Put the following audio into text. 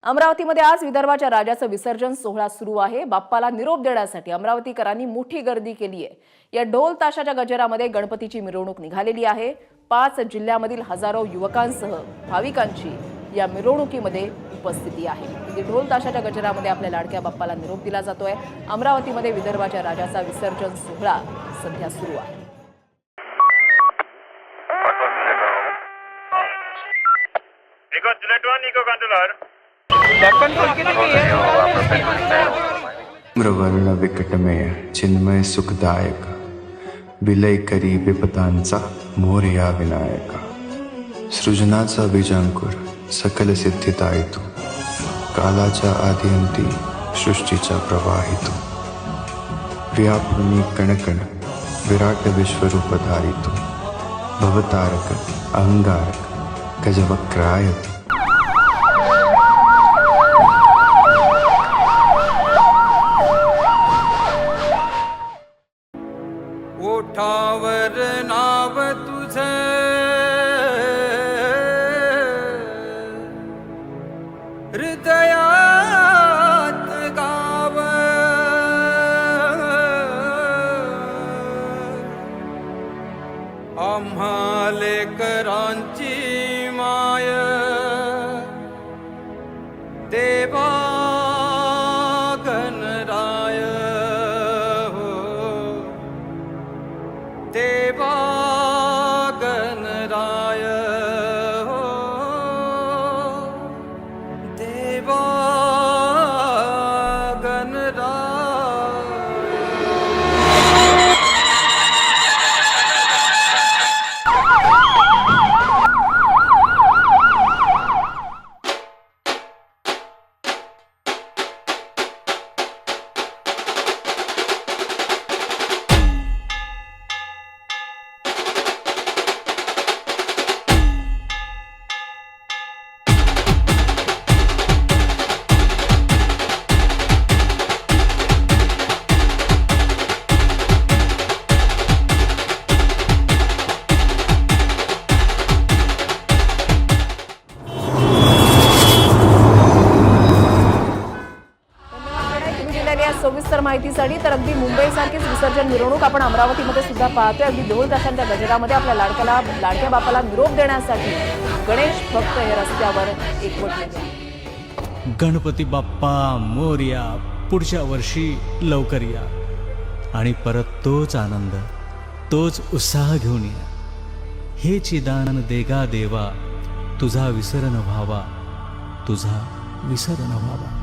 अमरावतीमध्ये आज विदर्भाच्या राजाचं विसर्जन सोहळा सुरू आहे। बाप्पाला निरोप देण्यासाठी अमरावतीकरांनी मोठी गर्दी केली आहे। या ढोल ताशाच्या गजरामध्ये गणपतीची मिरवणूक निघालेली आहे। 5 जिल्ह्यामधील हजारो युवकांसह भाविकांची या मिरवणुकीमध्ये उपस्थिती आहे। इथे ढोल ताशाच्या गजरामध्ये आपल्या लाडक्या बाप्पाला निरोप दिला जातोय। अमरावतीमध्ये विदर्भाच्या राजाचा विसर्जन सोहळा सध्या सुरू आहे। म्रवर्ण विकटमय चिन्मय सुखदायक विलय करी विपदांचा मोरया विनायका सृजनाचा बीजांकुर सकल सिद्धिदायी तू कालाच्या आदिअंती सृष्टीचा प्रवाही तू व्यापुनी कणकण विराट विश्वरूपधारी तू भवतारक अहंगारक गजवक्राय तू ओठावर नाव तुझे हृदयात गाव आम्हा लेकरांची माय देवा गणराय देवा गणराय हो देवा गणराय। सविस्तर माहितीसाठी तर अगदी मुंबईसारखीच विसर्जन मिरवणूक आपण अमरावतीमध्ये सुद्धा पाहतोय। अगदी ढोल ताशांच्या गजरामध्ये आपल्या लाडक्या बाप्पाला निरोप देण्यासाठी गणेश भक्त हे रस्त्यावर एकवटले। गणपती बाप्पा मोरया, पुढच्या वर्षी लवकर या आणि परत तोच आनंद तोच उत्साह घेऊन या। हे चिदानंद देगा देवा तुझा विसर न व्हावा, तुझा विसर न व्हावा।